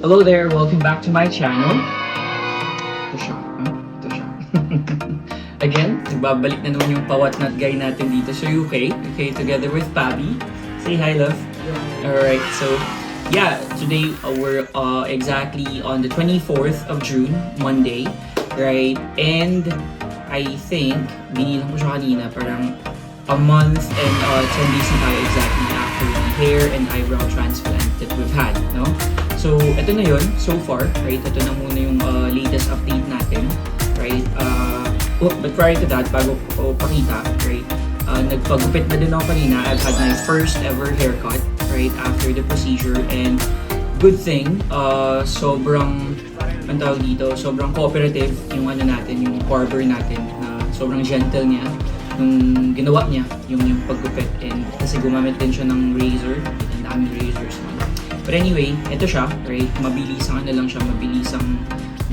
Hello there, welcome back to my channel. Ito siya, ito siya. Again, nagbabalik na naman yung pawat-not guy natin dito sa UK. Okay, together with Pabi. Say hi, love. Alright, so yeah, today we're exactly on the 24th of June, Monday, right? And I think, binilang ko siya kanina, parang a month and 10 days na tayo exactly after the hair and eyebrow transplant that we've had, no? So, ito na yun, so far, right? Ito na muna yung latest update natin, right? But prior to that, bago ko pakita, right? Nagpagupit na din ako kanina. I've had my first ever haircut, right? After the procedure. And good thing, sobrang, ang tawag dito, sobrang cooperative yung ano natin, yung barber natin, na sobrang gentle niya nung ginawa niya yung paggupit. And kasi gumamit din siya ng razor, and daming razors naman. But anyway, ito siya, right? Mabilisang ano lang siya, mabilisang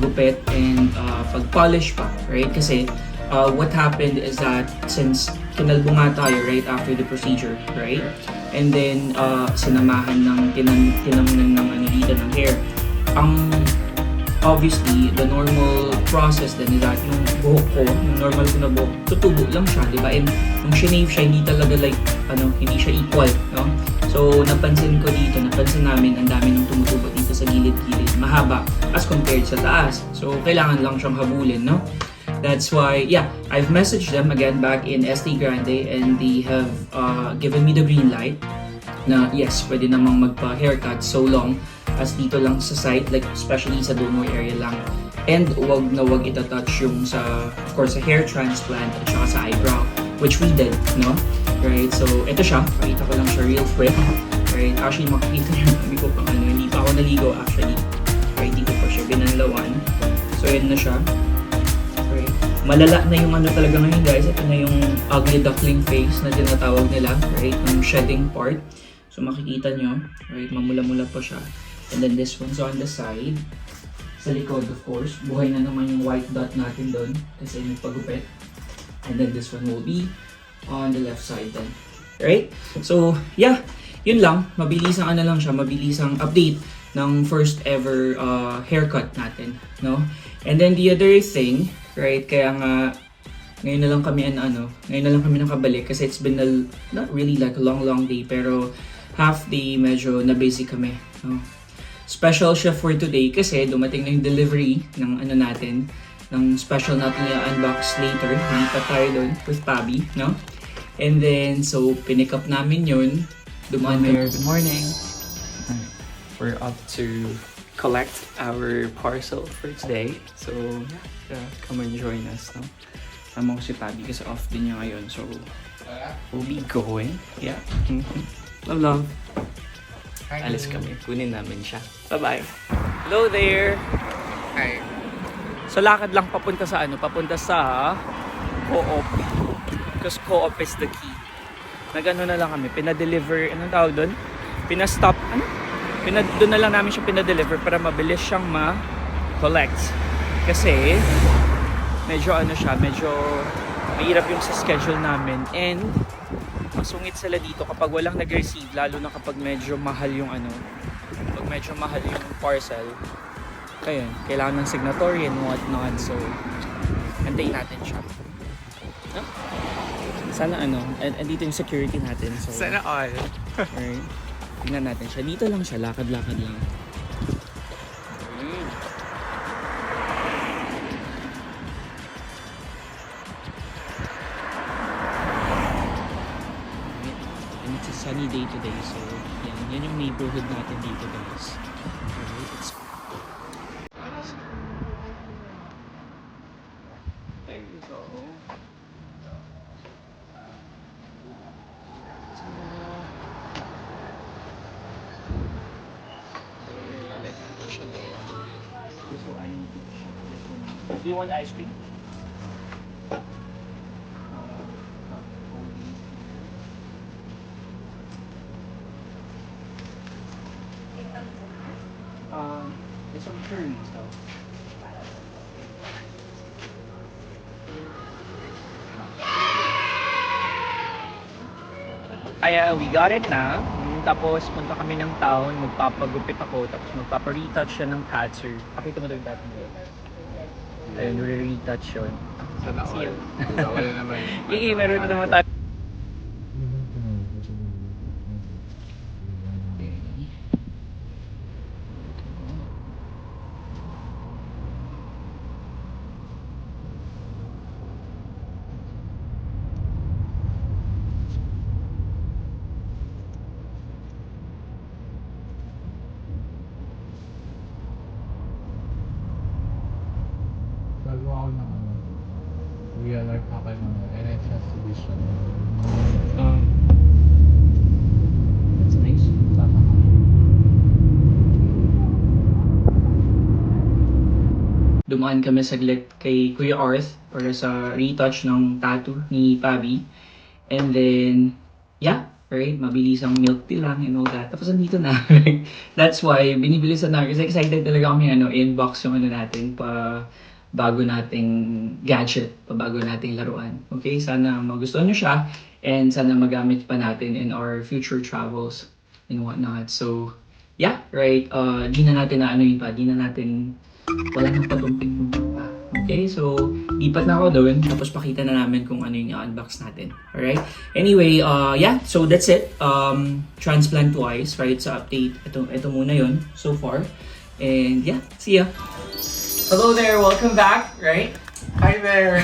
gupit and pag-polish pa, right? Kasi what happened is that since kinalbunga tayo right after the procedure, right? And then sinamahan ng tinamnan ng ano dito ng hair. Obviously, the normal process then is that yung buhok ko, yung normal ko na buhok, tutubo lang siya, di ba? And nung shinave siya, hindi talaga like, hindi siya equal, no? So, napansin namin, ang dami nang tumutubo dito sa gilid-gilid, mahaba, as compared sa taas. So, kailangan lang siyang habulin, no? That's why, yeah, I've messaged them again back in ST Grande and they have given me the green light na yes, pwede namang magpa-haircut so long as dito lang sa site, like especially sa donor area lang. And wag na wag itatouch yung sa, of course, sa hair transplant at saka sa eyebrow, which we did, no? Right, so ito siya, pakita ko lang siya real quick. Right, actually makikita niyo, hindi ko pang hindi pa ako naligo actually. Right, dito pa siya binanlawan. So yun na siya. Right, malala na yung ano talaga ngayon guys, ito na yung ugly duckling face na tinatawag nila, right, yung shedding part. So makikita nyo, right, mamula-mula pa siya. And then this one's on the side. Sa likod, of course, buhay na naman yung white dot natin doon kasi yung pagupit. And then this one will be on the left side then. Right? So, yeah, yun lang. Mabilisang ano lang siya, mabilisang update ng first ever haircut natin, no? And then the other thing, right, kaya nga ngayon na lang kami nakabalik kasi it's been not really like a long day, pero half day medyo na busy kami, no? Special siya for today kasi dumating na yung delivery ng ano natin, ng special natin i-unbox later. Hindi pa tayo doon with Pabi, no? And then, so, pinick up namin yun. Dumaan there. Good morning. We're up to collect our parcel for today. So, yeah, come and join us, no? Sama ko si Pabi kasi off din niya ngayon. So, we'll be going. Yeah. Love, love. Alis kami. Kunin namin siya. Bye-bye. Hello there! Hi. So, lakad lang papunta sa Papunta sa Co-op. Because Co-op is the key. Nag-ano na lang kami. Pinadeliver, anong tawag doon? Pinastop, doon na lang namin siya pinadeliver para mabilis siyang ma-collect. Kasi, medyo mahirap yung sa schedule namin. And, masungit sila dito kapag walang nag-receive, lalo na kapag medyo mahal yung parcel. Kaya kailangan ng signatory and whatnot, so antayin natin siya. No? Sana andito yung security natin, so Sana all. alright, tingnan natin siya. Dito lang siya, lakad-lakad lang. Sunny day today, so yan yung neighborhood natin dito guys. Alright, there you go. Do you want ice cream? It's some curries though. We got it now. tapos punta kami ng town, magpapagupit ako, tapos magpapa-retouch siya ng tattoo. Pakita mo daw yung tattoo mo. Ayun, retouch yun. Sana all. Wala naman. Meron na naman tayo. Gagawa ako ng real life hacker ng NHS Vision. That's nice. Tama ka. Dumaan kami saglit kay Kuya Arth para sa retouch ng tattoo ni Pabi. And then, yeah, right? Mabilis ang milk tea lang and all that. Tapos andito na, right? That's why, binibilisan na. Kasi excited talaga kami, inbox yung natin bago nating gadget, bago nating laruan. Okay? Sana magustuhan nyo siya and sana magamit pa natin in our future travels and whatnot. So, yeah, right? Di na natin wala nang patumping-tumping pa. Okay? So, lipat na ako doon, tapos pakita na namin kung ano yung i-unbox natin. Alright? Anyway, yeah, so that's it. Transplant twice, right? Sa update, ito muna yon so far. And yeah, see ya! Hello there! Welcome back, right? Hi there!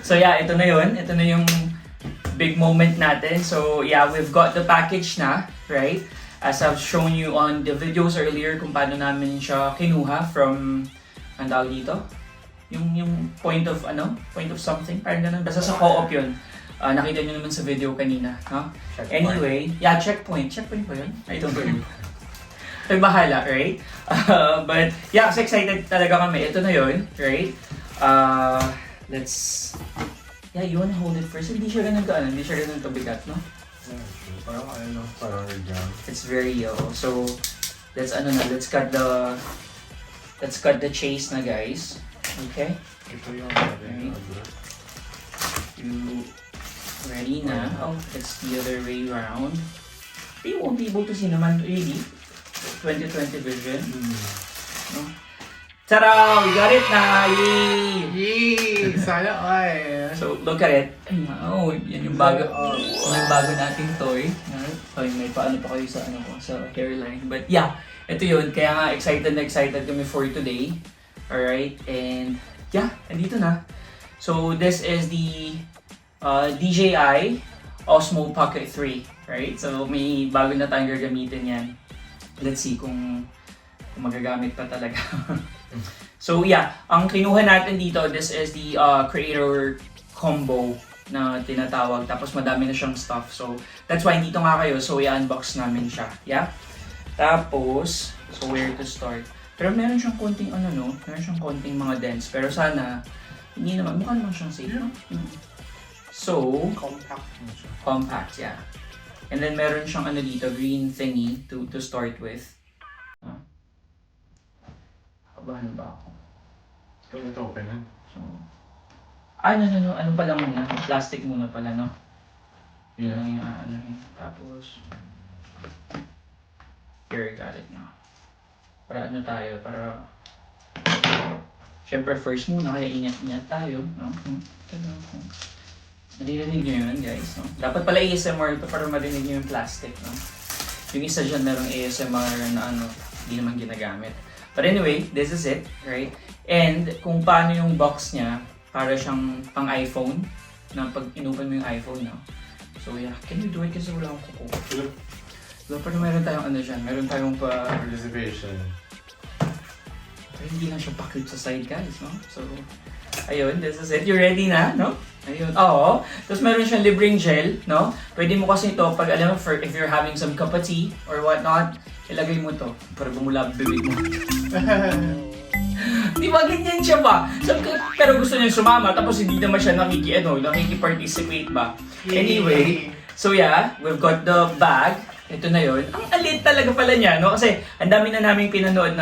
So yeah, ito na yun. Ito na yung big moment natin. So yeah, we've got the package na, right? As I've shown you on the videos earlier kung paano namin siya kinuha from, ang tawag dito? Yung point of something, parang ganun. Basta sa co-op yun. Nakita nyo naman sa video kanina. Huh? Anyway, yeah, checkpoint. Checkpoint ba yun? I don't know. Ay, bahala, right? But yeah, kasi excited talaga kami. Ito na yun, right? Yeah, you wanna hold it first? Hindi siya ganun kabigat, no? Parang parang jam. It's very yellow. So, let's cut the chase na, guys. Okay? Ito yung You ready na? Oh, it's the other way around. You won't be able to see naman, really. 2020 vision. No? Tara! We got it na! Yay! Yay! Sana all! So, look at it. Oh, yan yung bago nating toy. Ay, may paano pa kayo sa hairline. But yeah, ito yun. Kaya nga excited kami for today. Alright, and yeah, andito na. So, this is the DJI Osmo Pocket 3. Right? So, may bago na tayong gagamitin yan. Let's see kung magagamit pa talaga. So yeah, ang kinuha natin dito, this is the creator combo na tinatawag. Tapos madami na siyang stuff. So that's why dito nga kayo. So i-unbox namin siya. Yeah? Tapos, so where to start? Pero meron siyang konting meron siyang konting mga dents. Pero sana, hindi naman, mukha naman siyang safe. No? So, compact, yeah. And then meron siyang dito, green thingy to start with. Kabahan ba ako? Ito open na. So, ano pala muna? Plastic muna pala, no? Yeah. Yun yung tapos, here, got it now. Para syempre first muna, kaya ingat-ingat tayo, no? Naririnig nyo yun, guys, no? Dapat pala ASMR ito para marinig nyo yung plastic, no? Yung isa dyan merong ASMR na hindi naman ginagamit. But anyway, this is it, right? And kung paano yung box niya, para siyang pang iPhone, na pag inupan mo yung iPhone, no? So yeah, can you do it kasi wala akong kuko? Diba, pero meron tayong dyan, meron tayong Participation. Pero hindi lang siya pa-cute sa side, guys, no? So, ayun, this is it. You ready na, no? Ayun, oo. Tapos meron siyang libreng gel, no? Pwede mo kasi ito, pag alam mo, if you're having some cup of tea or whatnot, ilagay mo to para bumula bibig mo. Di ba ganyan siya ba? Pero gusto niya sumama, tapos hindi naman siya nakiki-participate ba? Anyway, so yeah, we've got the bag. Ito na yun. Ang alit talaga pala niya, no? Kasi ang dami na naming pinanood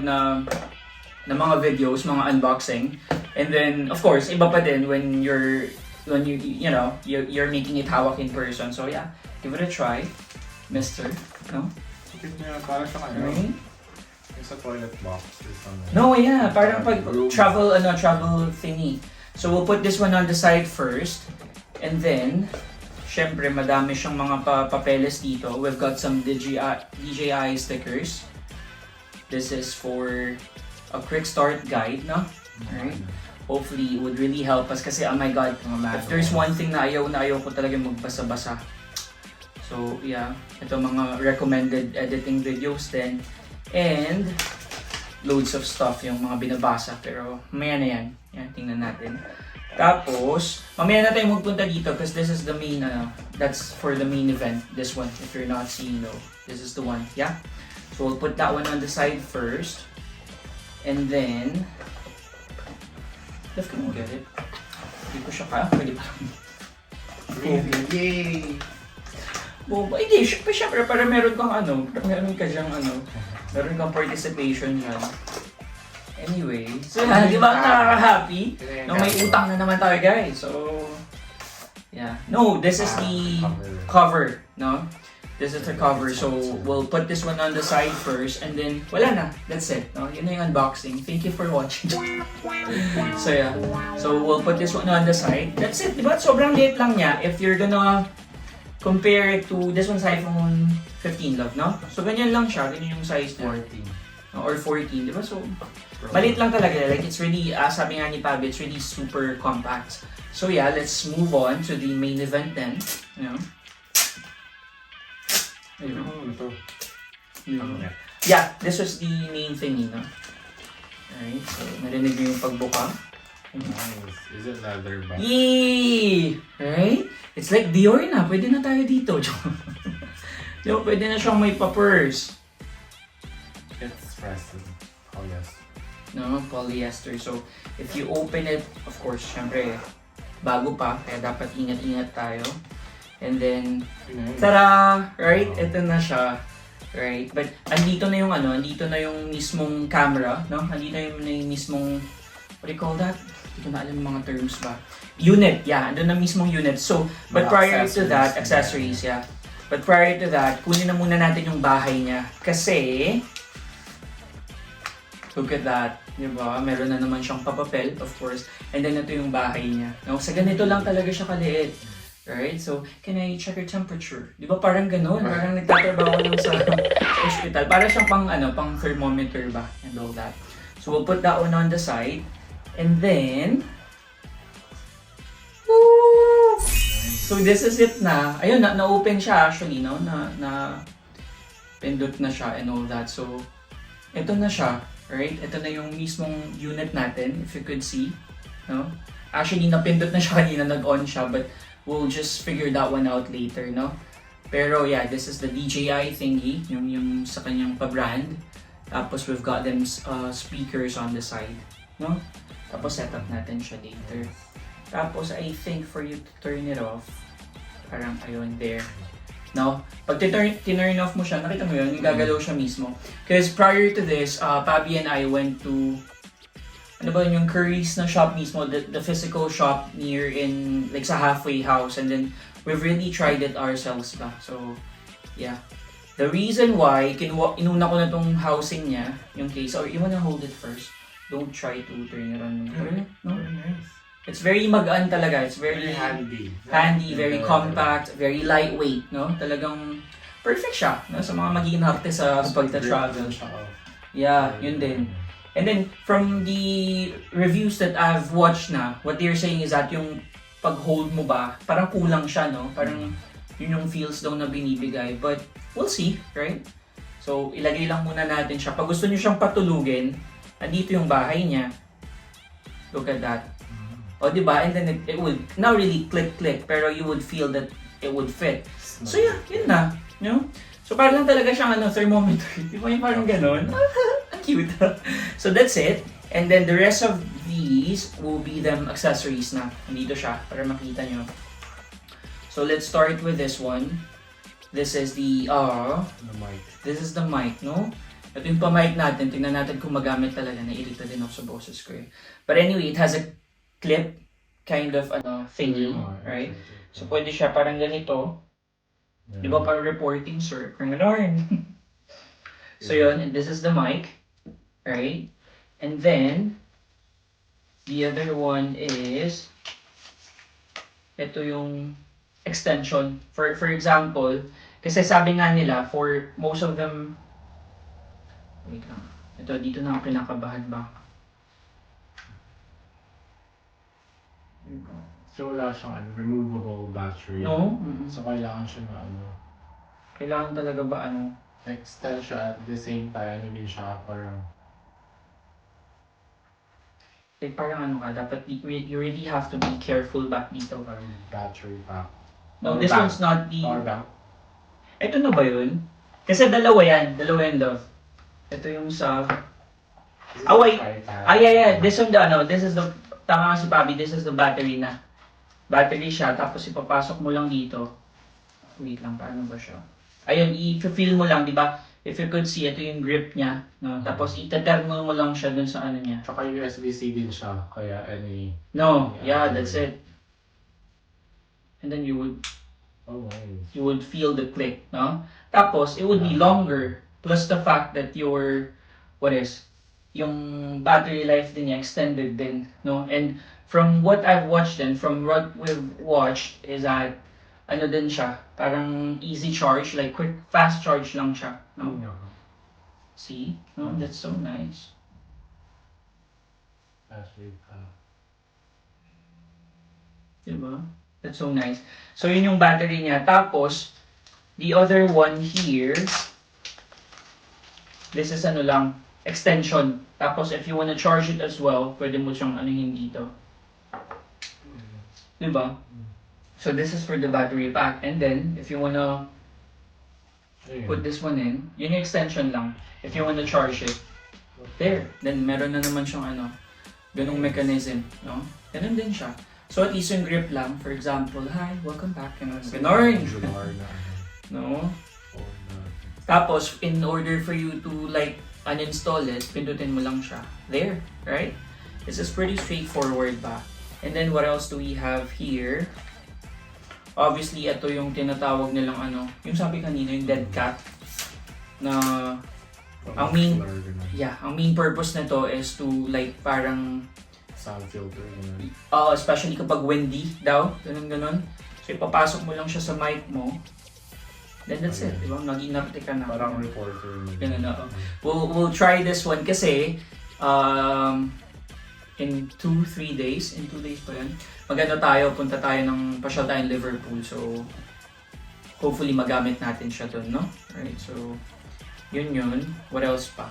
na mga videos, mga unboxing. And then, of course, iba pa din when you're making it hawak in person. So yeah, give it a try. mister. No? Sakit niya, para siya kayo. Right? Yung sa toilet box. No, yeah. Parang pag travel thingy. So we'll put this one on the side first. And then, syempre, madami siyang mga papeles dito. We've got some DJI stickers. This is for a quick start guide, no? Alright. Hopefully, it would really help us kasi, oh my God, if there's one thing na ayaw ko talaga magbasa-basa. So, yeah. Ito mga recommended editing videos din. And, loads of stuff yung mga binabasa. Pero, mamaya na yan. Yan, tingnan natin. Tapos, mamaya na tayo magpunta dito because this is the main, that's for the main event. This one, if you're not seeing, no, this is the one. Yeah? So, we'll put that one on the side first. And then, let's go get it. Hindi ko siya kaya. Pwede pa lang. Yay! Boba. Hindi, syempre, para meron kang meron ka diyang meron kang participation dyan. Anyway, so di ba nakaka-happy? No, may utang na naman tayo, guys. So, yeah. No, this is the cover, no? This is the cover. So, we'll put this one on the side first and then, wala na. That's it. No? Yun na yung unboxing. Thank you for watching. So, yeah. So, we'll put this one on the side. That's it. Diba? Sobrang liit lang niya. If you're gonna compare it to this one's iPhone 15, love, no? So, ganyan lang siya. Ganyan yung size niya. 14. Or 14, diba? So, maliit lang talaga. Like, it's really, sabi nga ni Pabi, it's really super compact. So, yeah, let's move on to the main event then. You know? Ito. Yeah, this was the main thing, no? Alright, so narinig niyo yung pagbuka. Nice. Is it leather ba? Yay! Right? It's like Dior na. Pwede na tayo dito. Diba, pwede na siyang may pa-purse. It's resin. Oh yes. No, polyester. So, if you open it, of course, syempre, bago pa. Kaya dapat ingat-ingat tayo. And then, tada! Right? Ito na siya. Right? But, andito na yung andito na yung mismong camera, no? Andito na yung mismong, what do you call that? Hindi ko na alam yung mga terms ba. Unit, yeah. Andun na mismong unit. So, but prior to that, accessories, yeah. But prior to that, kunin na muna natin yung bahay niya. Kasi, look at that. Diba? Meron na naman siyang papapel, of course. And then, ito yung bahay niya. No? Sa ganito lang talaga siya kaliit. Right? So, can I check your temperature? Di ba parang ganun? Parang nagtatrabaho lang sa hospital. Para siyang pang thermometer ba? And all that. So, we'll put that one on the side. And then, woo! So, this is it na. Ayun, na-open siya actually, no? Pindot na siya and all that. So, ito na siya. Right? Ito na yung mismong unit natin, if you could see. No? Actually, napindot na siya kanina, nag-on siya, but we'll just figure that one out later, no? Pero yeah, this is the DJI thingy, yung sa kanyang pa-brand. Tapos we've got them speakers on the side, no? Tapos set up natin siya later. Tapos I think for you to turn it off, parang ayun there. No? Pag tinurn off mo siya, nakita mo yun, gagalaw siya mismo. Because prior to this, Pabi and I went to yung Curry's na shop mismo, the physical shop near in, like sa halfway house, and then we've really tried it ourselves ba. So, yeah. The reason why, inuna ko na tong housing niya, yung case, or you wanna hold it first? Don't try to turn it on. No? Nice. It's very magaan talaga. It's very handy. Handy, very compact, very lightweight, no? Talagang perfect siya, no? Sa mga magiging harte sa pagta-travel. Yeah, yun din. And then, from the reviews that I've watched na, what they're saying is that yung pag-hold mo ba, parang kulang siya, no? Parang yun yung feels daw na binibigay. But, we'll see, right? So, ilagay lang muna natin siya. Pag gusto nyo siyang patulugin, andito yung bahay niya. Look at that. O, diba? And then, it would not really click, pero you would feel that it would fit. So, yeah, yun na. You know? So, parang lang talaga siyang thermometer. Di ba yung parang ganon? Cute. So that's it. And then the rest of these will be them accessories na. Nandito siya para makita nyo. So let's start with this one. This is the mic. This is the mic, no? Ito yung pa-mic natin. Tingnan natin kung magamit talaga. Nairita din ako sa boses ko eh. But anyway, it has a clip kind of thingy, right? So pwede siya parang ganito. Di ba para reporting, sir? Ganun. So yun, and this is the mic. Right? And then, the other one is, ito yung extension. For example, kasi sabi nga nila, for most of them, wait lang. Ito, dito na ako kinakabahan ba? So wala siyang removable battery. No? So kailangan siya na Kailangan talaga ba extension at the same time, hindi siya parang like parang dapat you really have to be careful back dito. battery pack. No, Or this bank. one's not the... Power bank. Ito na ba yun? Kasi dalawa yan, love. Ito yung sa... Is it Ah, wait. tripod? Yeah. This one, this is the... Tama nga si Pabi, this is the battery na. Battery siya, tapos ipapasok mo lang dito. Wait lang, paano ba siya? Ayun, i-feel mo lang, di ba? If you could see, ito yung grip niya. No? Tapos itatermo mo lang siya dun sa ano niya. Tsaka USB-C din siya, kaya any... No, yeah, that's it. And then you would feel the click, no? Tapos, it would be longer. Plus the fact that yung battery life din niya extended din, no? And from what I've watched and from what we've watched is that, ano din siya, parang easy charge, like quick, fast charge lang siya, no? See? No, that's so nice. Battery pack. Diba? That's so nice. So, yun yung battery niya. Tapos, the other one here, this is extension. Tapos, if you wanna charge it as well, pwede mo siyang anuhin dito. Diba? So, this is for the battery pack. And then, if you wanna put this one in, yun yung extension lang. If you wanna charge it, there. Then, meron na naman siyang ganung mechanism. No? Ganun din siya. So at least yung grip lang, for example, hi, welcome back, ganon. No? Tapos, in order for you to uninstall it, pindutin mo lang siya. There, right? This is pretty straightforward ba? And then what else do we have here? Obviously, ito yung tinatawag nilang yung sabi kanina, yung dead cat. Na, ang main purpose nito is to parang sound filter. Especially kapag windy daw, ganun. So, ipapasok mo lang siya sa mic mo. Then that's it, di ba? Nag-inapte ka na. Parang reporter. Ganun na. We'll try this one kasi in 2-3 days, in 2 days pa yan, punta tayo pasyal tayong Liverpool. So, hopefully magamit natin siya dun, no? Right, so, yun. What else pa?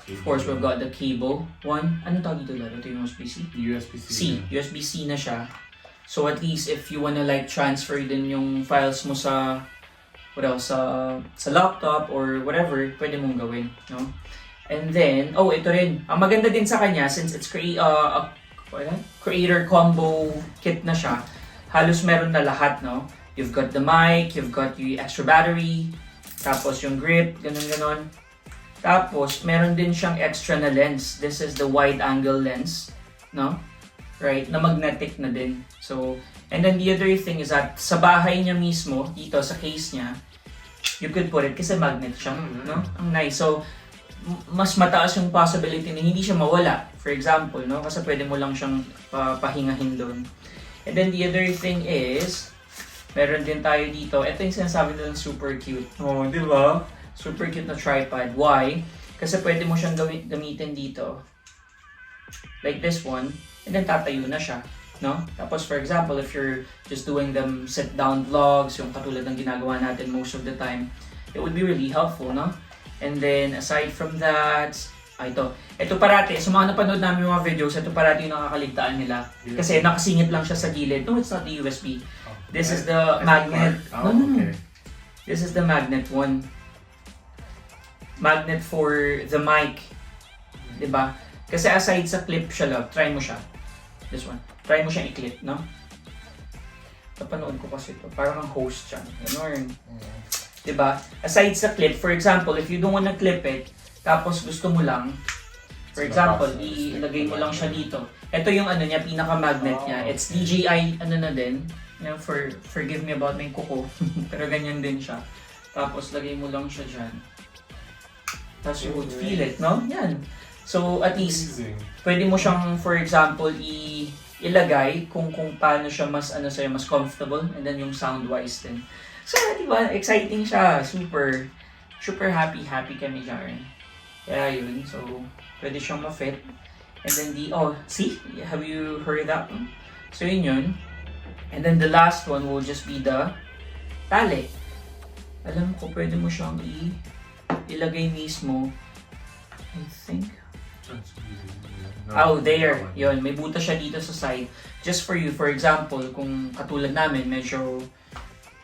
Of course, we've got the cable one. Ano tawag dito lang? Ito yung USB-C? USB-C. USB-C na siya. So at least if you wanna transfer din yung files mo sa sa laptop or whatever, pwede mong gawin, no? And then, ito rin. Ang maganda din sa kanya, since it's creator combo kit na siya, halos meron na lahat, no? You've got the mic, you've got yung extra battery, tapos yung grip, ganun. Tapos, meron din siyang extra na lens. This is the wide angle lens, no? Right? Na magnetic na din. So, and then the other thing is that sa bahay niya mismo, dito sa case niya, you could put it kasi magnet siya, no? Ang nice. So, mas mataas yung possibility na hindi siya mawala. For example, no? Kasi pwede mo lang siyang pahingahin doon. And then the other thing is, meron din tayo dito. Ito yung sinasabi nilang super cute. Oh, di ba? Super cute na tripod. Why? Kasi pwede mo siyang gamitin dito. Like this one. And then tatayo na siya. No? Tapos for example, if you're just doing them sit-down vlogs, yung katulad ng ginagawa natin most of the time, it would be really helpful, no? And then aside from that, ito parati, sa mga napanood namin yung mga videos, ito parati yung nakakaligtaan nila. Kasi nakasingit lang siya sa gilid. No, it's not the USB. This is the magnet. No. This is the magnet one. Magnet for the mic. Diba? Kasi aside sa clip siya, love, try mo siya. This one. Try mo siya i-clip, no? Napanood ko kasi ito. Parang ang host siya. Ganun. Diba? Aside sa clip, for example, if you don't wanna clip it, tapos gusto mo lang, for example, ilagay mo lang siya dito. Ito yung niya, pinaka-magnet niya. It's DJI, na din. forgive me about my kuko. Pero ganyan din siya. Tapos lagay mo lang siya dyan. Tapos you would feel it, no? Yan. So at least, pwede mo siyang, for example, ilagay kung paano siya mas mas comfortable, and then yung sound-wise din. So, di ba? Exciting siya. Super happy kami dyan. Kaya yun. So, pwede siyang ma-fit. And then see? Have you heard that one? So, yun. And then the last one will just be the tali. Alam ko, pwede mo siyang ilagay mismo. I think. There. Yun, may butas siya dito sa side. Just for you, for example, kung katulad namin, medyo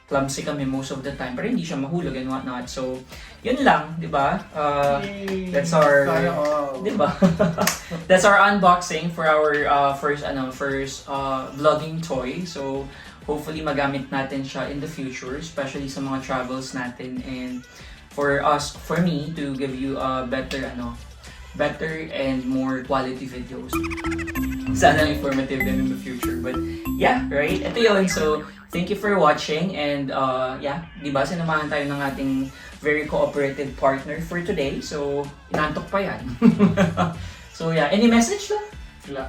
clumsy kami most of the time, pero hindi siya mahulog and whatnot. So, yun lang, di ba? That's our, di ba? That's our unboxing for our first vlogging toy. So, hopefully magamit natin siya in the future, especially sa mga travels natin, and for me to give you better and more quality videos. Sana informative din in the future. But yeah, right? Ito yun. So, thank you for watching. And di ba, sinamahan tayo ng ating very cooperative partner for today. So, inantok pa yan. So yeah, any message lang?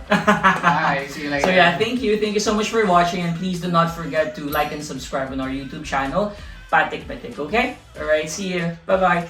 Bye. See you later. So yeah, thank you. Thank you so much for watching. And please do not forget to like and subscribe on our YouTube channel, Patik Patik, okay? Alright, see you. Bye-bye.